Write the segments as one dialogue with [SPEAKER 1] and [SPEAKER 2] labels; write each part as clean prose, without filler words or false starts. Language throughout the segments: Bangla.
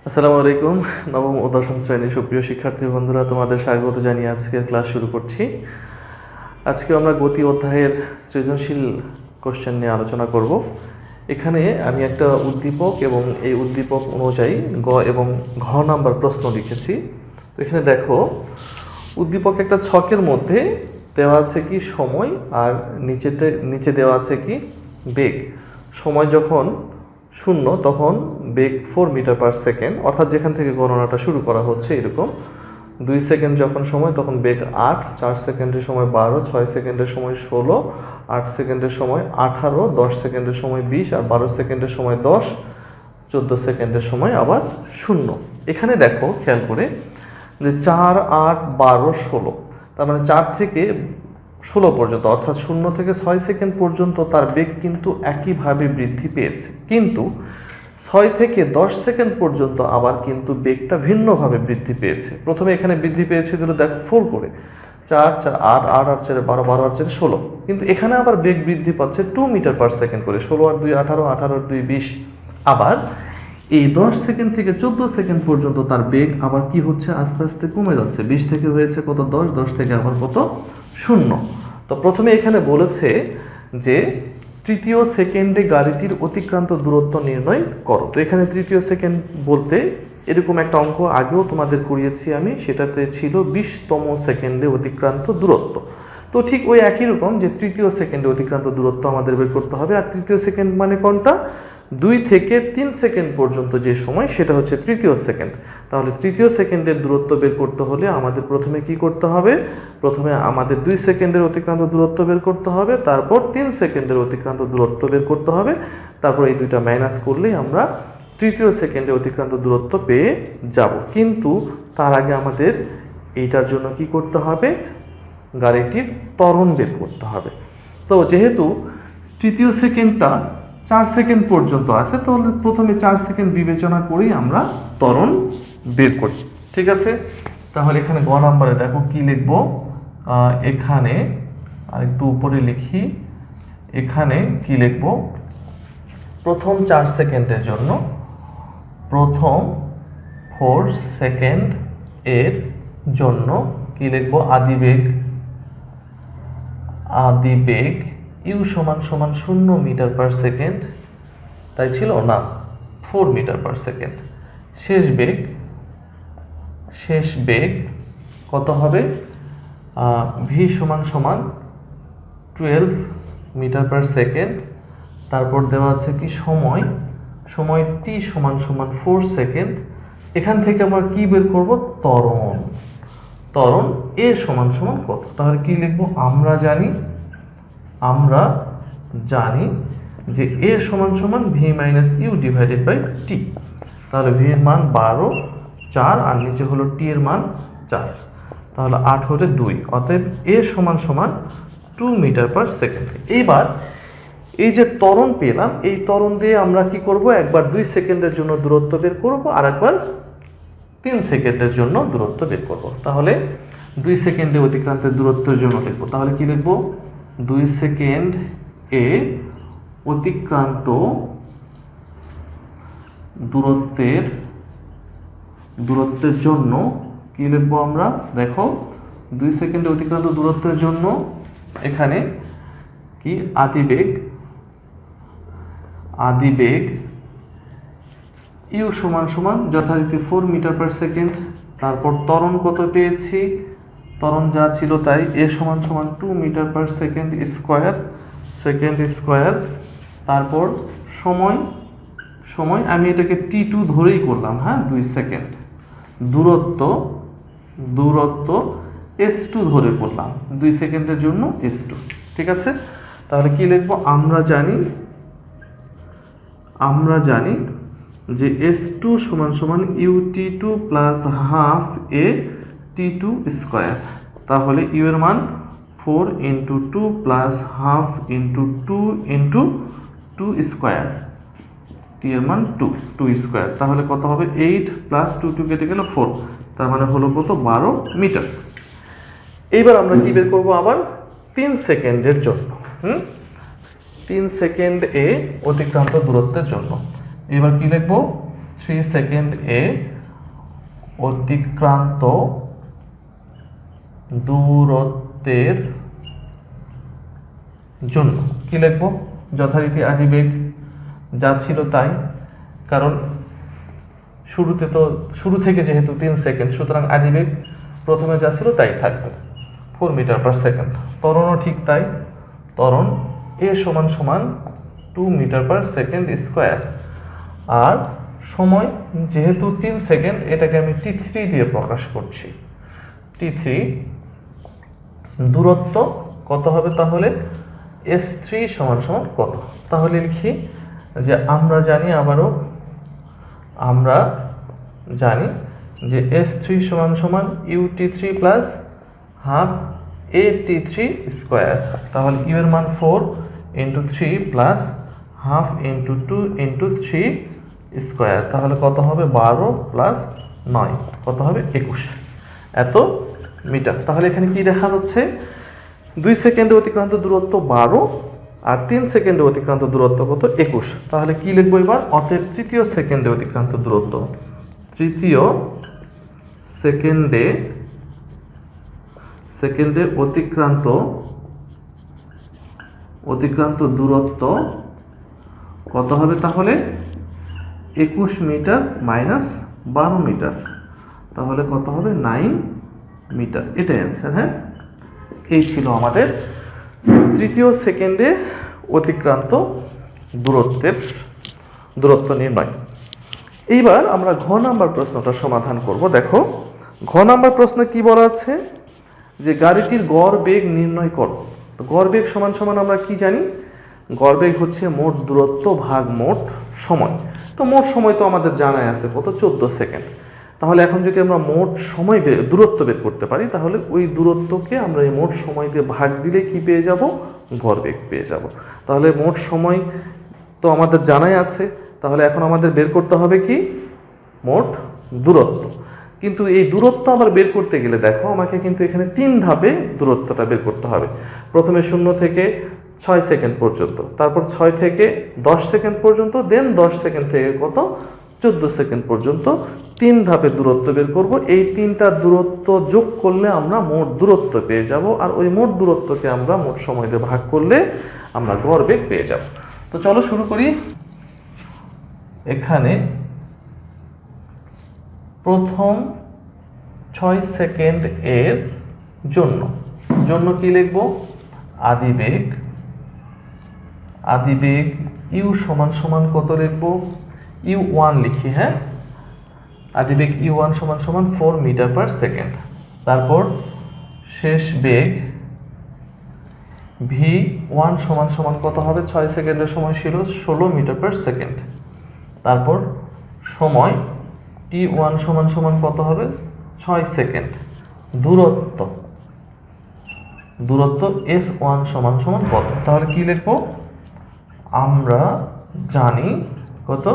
[SPEAKER 1] আসসালামু আলাইকুম। নবম ও দশম শ্রেণীর সুপ্রিয় শিক্ষার্থী বন্ধুরা, তোমাদের স্বাগত জানিয়ে আজকের ক্লাস শুরু করছি। আজকে আমরা গতি অধ্যায়ের সৃজনশীল কোশ্চেন নিয়ে আলোচনা করব। এখানে আমি একটা উদ্দীপক এবং এই উদ্দীপক অনুযায়ী গ এবং ঘ নাম্বার প্রশ্ন লিখেছি। তো এখানে দেখো, উদ্দীপক একটা ছকের মধ্যে দেওয়া আছে কি সময়, আর নিচে দেওয়া আছে কি বেগ। সময় যখন 0 তখন বেগ 4 মিটার পার সেকেন্ড, অর্থাৎ যেখান থেকে গণনাটা শুরু করা হচ্ছে এরকম। 2 সেকেন্ড যখন সময় তখন বেগ 8, 4 সেকেন্ডের সময় 12, 6 সেকেন্ডের সময় 16, 8 সেকেন্ডের সময় 18, 10 সেকেন্ডের সময় 20, আর 12 সেকেন্ডের সময় 10, 14 সেকেন্ডের সময় আবার 0। এখানে দেখো খেয়াল করে যে 4, 8, 12, 16, তার মানে 4 থেকে 16 পর্যন্ত, অর্থাৎ 0 থেকে 6 সেকেন্ড পর্যন্ত তার বেগ কিন্তু একইভাবে বৃদ্ধি পেয়েছে। কিন্তু 6 থেকে 10 সেকেন্ড পর্যন্ত আবার কিন্তু বেগটা ভিন্নভাবে বৃদ্ধি পেয়েছে। প্রথমে এখানে বৃদ্ধি পেয়েছে দিল দেখো 4 করে, 4, 4, 8, 8, 8, 4, 12, 12, 8, 4, 16। কিন্তু এখানে আবার বেগ বৃদ্ধি পাচ্ছে 2 মিটার পার সেকেন্ড করে, 16 আর 2 18, 18 আর 2 20। আবার এই 10 সেকেন্ড থেকে 14 সেকেন্ড পর্যন্ত তার বেগ আবার কি হচ্ছে, আস্তে আস্তে কমে যাচ্ছে। 20 থেকে হয়েছে কত, 10, 10 থেকে আবার কত, 0। তো প্রথমে এখানে বলেছে যে তৃতীয় সেকেন্ডে গাড়িটির অতিক্রান্ত দূরত্ব নির্ণয় করো। তো এখানে তৃতীয় সেকেন্ড বলতে এরকম একটা অঙ্ক আগেও তোমাদের করিয়েছি আমি, সেটাতে ছিল 20তম সেকেন্ডে অতিক্রান্ত দূরত্ব। তো ঠিক ওই একই রকম যে তৃতীয় সেকেন্ডে অতিক্রান্ত দূরত্ব আমাদের বের করতে হবে। আর তৃতীয় সেকেন্ড মানে কোনটা, 2 থেকে 3 সেকেন্ড পর্যন্ত যে সময় সেটা হচ্ছে তৃতীয় সেকেন্ড। তাহলে তৃতীয় সেকেন্ডের দূরত্ব বের করতে হলে আমাদের প্রথমে কি করতে হবে, প্রথমে আমাদের 2 সেকেন্ডের অতিক্রান্ত দূরত্ব বের করতে হবে, তারপর 3 সেকেন্ডের অতিক্রান্ত দূরত্ব বের করতে হবে, তারপর এই দুইটা মাইনাস করলেই আমরা তৃতীয় সেকেন্ডে অতিক্রান্ত দূরত্ব পেয়ে যাব। কিন্তু তার আগে আমাদের এইটার জন্য কি করতে হবে, গাড়িটির ত্বরণ বের করতে হবে। তো যেহেতু তৃতীয় সেকেন্ডটা 4 সেকেন্ড পর্যন্ত আছে, তাহলে প্রথমে 4 সেকেন্ড বিবেচনা করেই আমরা ত্বরণ বের করি। ঠিক আছে, তাহলে এখানে গ নাম্বারে দেখো কি লিখবো, এখানে আর একটু উপরে লিখি, এখানে কি লিখবো, প্রথম 4 সেকেন্ডের জন্য, প্রথম 4 সেকেন্ড এর জন্য কি লিখবো, আদিবেগ ইউ সমান সমান 0 মিটার পার সেকেন্ড, তাই ছিল না, 4 মিটার পার সেকেন্ড। শেষ বেগ কত হবে, ভি সমান সমান 12 মিটার পার সেকেন্ড। তারপর দেওয়া আছে কি সময় টি সমান সমান 4 সেকেন্ড। এখান থেকে আমরা কি বের করব, ত্বরণ এ সমান সমান কত। তাহলে কি লিখবো, আমরা জানি যে এ সমান সমান v minus u divided by t. তাহলে ভি এর মান 12, 4, আর নিচে হলো টি এর মান 4, তাহলে 8 হলে 2। অতএব এ সমান সমান 2 মিটার পার সেকেন্ড। এইবার এই যে ত্বরণ পেলাম, এই ত্বরণ দিয়ে আমরা কি করব, একবার 2 সেকেন্ডের জন্য দূরত্ব বের করব, আর একবার 3 সেকেন্ডের জন্য দূরত্ব বের করব। তাহলে 2 সেকেন্ডে অতিক্রান্তের দূরত্বের জন্য লিখব, তাহলে কি লিখব, 2 সেকেন্ড এ অতিক্রান্ত দূরত্বের জন্য কি লিখবো আমরা, দেখো 2 সেকেন্ডে অতিক্রান্ত দূরত্বের জন্য এখানে কি আদিবেগ ইউ সমান সমান যথারীতি 4 মিটার পার সেকেন্ড। তারপর ত্বরণ কত পেয়েছি, ত্বরণ যা ছিল তাই, এ সমান সমান 2 মিটার পার সেকেন্ড স্কোয়ার। তারপর সময় আমি এটাকে T2 ধরেই করলাম, হ্যাঁ, 2 সেকেন্ড। দূরত্ব S2 ধরে করলাম, 2 সেকেন্ডের জন্য S2। ঠিক আছে, তাহলে কি লিখবো, আমরা জানি যে S2 সমান সমান UT2 plus half a T2 square. তাহলে ইউ এর মান 4 into 2 plus half into 2 into 2 square, t এর মান 2 স্কোয়ার। তাহলে কত হবে, 8 প্লাস 2 কেটে গেল 4, তার মানে হলো কত, 12 মিটার। এইবার আমরা কি বের করবো, আবার 3 সেকেন্ডের জন্য, 3 সেকেন্ড এ অতিক্রান্ত দূরত্বের জন্য। এবার কি লিখবো, 3 সেকেন্ড এ অতিক্রান্ত দূরত্বের জন্য কি লিখব? যথারীতি আদিবেগ যা ছিল তাই, কারণ শুরু থেকে যেহেতু 3 সেকেন্ড, সুতরাং আদিবেগ প্রথমে যা ছিল তাই থাকবে, 4 মিটার পার সেকেন্ড। ত্বরণও ঠিক তাই, ত্বরণ এ সমান সমান 2 মিটার পার সেকেন্ড স্কোয়ার। আর সময় যেহেতু 3 সেকেন্ড, এটাকে আমি t3 দিয়ে প্রকাশ করছি। t3 দূরত্ব কত হবে তাহলে? s3 সমান সমান কত? তাহলে লিখি যে আমরা জানি যে s3 সমান সমান ut3 plus half at3 square. তাহলে u এর মান 4 into 3 plus half into 2 into 3 square. তাহলে কত হবে? 12 প্লাস 9 কত হবে? 21 এত মিটার। তাহলে এখানে কি দেখা যাচ্ছে? 2 সেকেন্ডে অতিক্রান্ত দূরত্ব 12 আর 3 সেকেন্ডে অতিক্রান্ত দূরত্ব কত? 21। তাহলে কি লিখবো এবার? অতএব তৃতীয় সেকেন্ডে অতিক্রান্ত দূরত্ব, তৃতীয় সেকেন্ডে অতিক্রান্ত দূরত্ব কত হবে তাহলে? 21 মিটার মাইনাস 12 মিটার, তাহলে কত হবে? 9 মিটার। এটাই অ্যান্সার। হ্যাঁ, এই ছিল আমাদের তৃতীয় সেকেন্ডে অতিক্রান্ত দূরত্ব নির্ণয়। এইবার আমরা ঘ নাম্বার প্রশ্নটা সমাধান করব। দেখো, ঘ নাম্বার প্রশ্নে কি বলা আছে? যে গাড়িটির গড় বেগ নির্ণয় করো। তো গড় বেগ সমান সমান আমরা কি জানি? গড় বেগ হচ্ছে মোট দূরত্ব ভাগ মোট সময়। তো মোট সময় তো আমাদের জানাই আছে কত? 14 সেকেন্ড। তাহলে এখন যদি আমরা মোট সময় দূরত্ব বের করতে পারি, তাহলে ওই দূরত্বকে আমরা এই মোট সময় দিয়ে ভাগ দিলে কি পেয়ে যাব? গড় বেগ পেয়ে যাব। তাহলে মোট সময় তো আমাদের জানাই আছে, তাহলে এখন আমাদের বের করতে হবে কি? মোট দূরত্ব। কিন্তু এই দূরত্ব আবার বের করতে গেলে দেখো, আমাকে কিন্তু এখানে 3 ধাপে দূরত্বটা বের করতে হবে। প্রথমে 0 থেকে 6 সেকেন্ড পর্যন্ত, তারপর 6 থেকে 10 সেকেন্ড পর্যন্ত, দেন 10 সেকেন্ড থেকে কত? 14 সেকেন্ড পর্যন্ত 3 ধাপে দূরত্ব বের করব। এই 3টা দূরত্ব যোগ করলে আমরা মোট দূরত্ব পেয়ে যাব, আর ওই মোট দূরত্বকে আমরা মোট সময় দিয়ে ভাগ করলে আমরা গড় বেগ পেয়ে যাব। তো চলো শুরু করি। এখানে প্রথম 6 সেকেন্ড এর জন্য কি লিখব? আদিবেগ u সমান সমান কত লিখব? u1 লিখি। হ্যাঁ, আদিবেগ u1 সমান সমান 4 মিটার পার সেকেন্ড। তারপর শেষ বেগ v1 সমান সমান কত হবে? 6 সেকেন্ডের সময় ছিল 16 মিটার পার সেকেন্ড। তারপর সময় t1 সমান সমান কত হবে? 6 সেকেন্ড। দূরত্ব s1 সমান সমান কত? তাহলে কি লিখবো? আমরা জানি কত?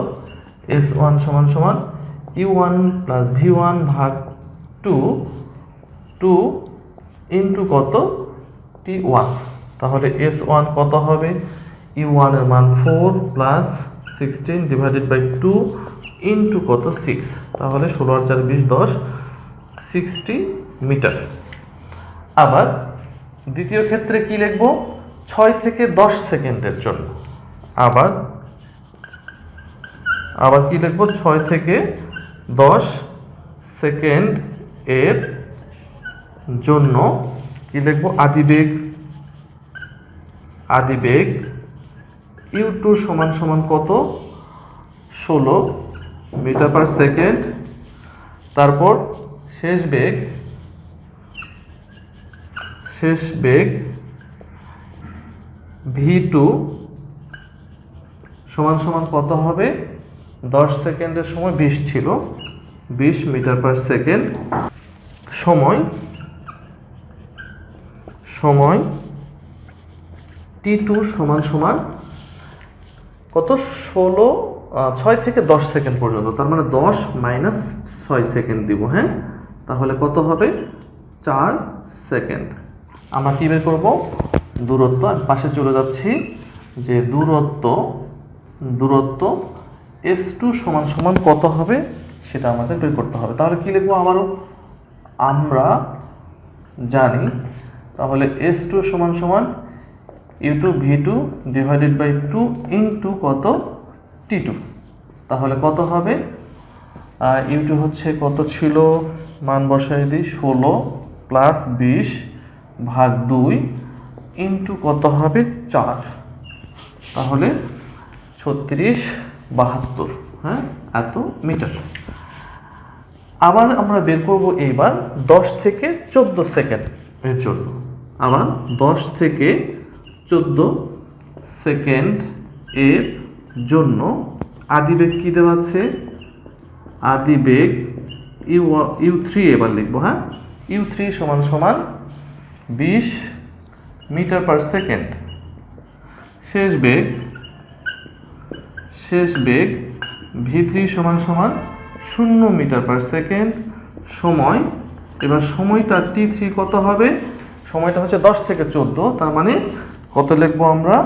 [SPEAKER 1] s1 সমান সমান u1 প্লাস v1 ভাগ 2 ইন্টু কত? t1। তাহলে s1 কত হবে? u1 এর মান 4 প্লাস 16 ডিভাইডেড বাই 2 ইন্টু কত? 6। তাহলে 16 আর 4 20 10 60 মিটার। আবার দ্বিতীয় ক্ষেত্রে কি লিখব? 6 থেকে 10 সেকেন্ডের জন্য। আবার কি লিখব? 6 থেকে 10 সেকেন্ড এর জন্য কি লিখব? আদিবেগ u2 সমান সমান কত? 16 মিটার পার সেকেন্ড। তারপর শেষ বেগ v2 সমান সমান কত হবে? 10 সেকেন্ডের সময় 20 ছিল, 20 মিটার পার সেকেন্ড। সময় t2 সমান সমান কত? 6 থেকে 10 সেকেন্ড পর্যন্ত, তার মানে 10 মাইনাস 6 সেকেন্ড দিব। হ্যাঁ, তাহলে কত হবে? 4 সেকেন্ড। আমরা কি বের করব? দূরত্ব। আমি পাশে চলে যাচ্ছি যে দূরত্ব S2 সমান সমান কত হবে সেটা আমাদের বের করতে হবে। তাহলে কি লিখবো আবারও, আমরা জানি, তাহলে S2 সমান সমান U2 V2 divided by 2 into কত T2। তাহলে কত হবে, U2 হচ্ছে কত ছিল, মান বসাই দিই 16 প্লাস 20 ভাগ 2 ইন্টু কত হবে 4, তাহলে 3672, হ্যাঁ, এত মিটার। আবার আমরা বের করব এইবার 10 থেকে 14 সেকেন্ড এর জন্য। আবার 10 থেকে 14 সেকেন্ড এর জন্য আদিবেগ কি দেওয়া আছে, আদিবেগ U3 এবার লিখবো, হ্যাঁ, U3 সমান সমান 20 মিটার পার সেকেন্ড। শেষ বেগ V3 সমান সমান 0 মিটার পার সেকেন্ড। সময়, এবার সময়টা T3 কত হবে, সময়টা হচ্ছে 10 থেকে 14, তার মানে কত লিখবো আমরা,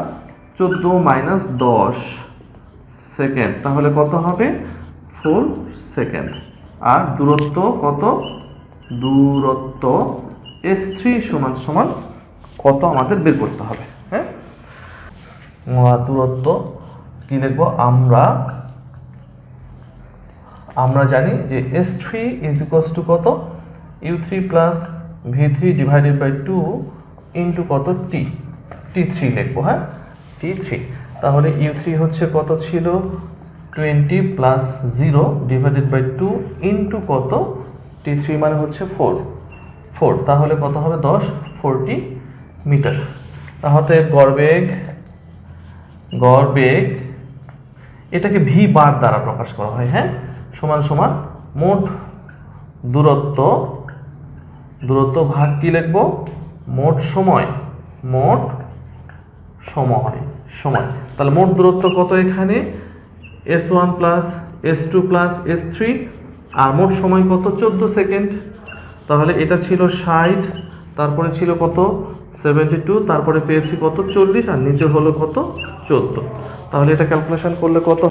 [SPEAKER 1] 14 মাইনাস 10 সেকেন্ড, তাহলে কত হবে 4 সেকেন্ড। আর দূরত্ব কত, দূরত্ব S3 সমান সমান কত আমাদের বের করতে হবে, হ্যাঁ। দূরত্ব কি লিখবো, আমরা জানি যে S3 ইজ ইকুয়ালস টু কত, U3 plus V3 divided by 2 into কত T3 লিখবো, হ্যাঁ, T3। তাহলে U3 হচ্ছে কত ছিল, 20 প্লাস 0 ডিভাইডেড বাই 2 ইন্টু কত T3 মানে হচ্ছে 4, তাহলে কত হবে 10, 40 মিটার। তাহলে গড়বেগ এটাকে ভি বার দ্বারা প্রকাশ করা হয়, হ্যাঁ, সমান সমান মোট দূরত্ব ভাগ কি লিখবো, মোট সময়। তাহলে মোট দূরত্ব কত এখানে, S1 plus S2 plus S3, আর মোট সময় কত 14 সেকেন্ড। তাহলে এটা ছিল 60, তারপরে ছিল কত 72, তারপরে পেয়েছি কত 40, আর নিচে হলো কত 14। তাহলে এটা ক্যালকুলেশন করলে কত,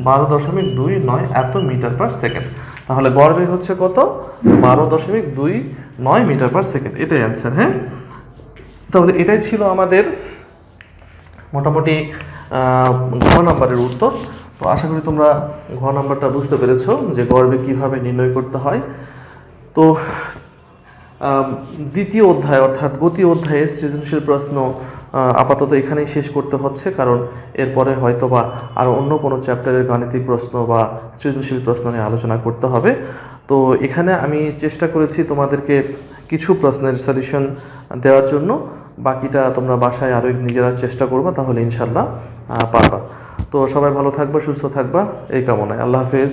[SPEAKER 1] 12.29 এত মিটার পার সেকেন্ড। তাহলে গড় বেগ হচ্ছে কত, 12.29 মিটার পার সেকেন্ড, এটাই অ্যান্সার, হ্যাঁ। তাহলে এটাই ছিল আমাদের মোটামুটি ঘ নাম্বারের উত্তর। তো আশা করি তোমরা ঘ নাম্বারটা বুঝতে পেরেছো যে গড় বেগ কীভাবে নির্ণয় করতে হয়। তো দ্বিতীয় অধ্যায় অর্থাৎ গতি অধ্যায়ের সৃজনশীল প্রশ্ন আপাতত এখানেই শেষ করতে হচ্ছে, কারণ এরপরে হয়তো বা আরও অন্য কোনো চ্যাপ্টারের গাণিতিক প্রশ্ন বা সৃজনশীল প্রশ্ন নিয়ে আলোচনা করতে হবে। তো এখানে আমি চেষ্টা করেছি তোমাদেরকে কিছু প্রশ্নের সলিউশন দেওয়ার জন্য, বাকিটা তোমরা বাসায় আরও নিজেরা চেষ্টা করবা, তাহলে ইনশাল্লাহ পারবা। তো সবাই ভালো থাকবা, সুস্থ থাকবা, এই কামনায়। আল্লাহ হাফেজ।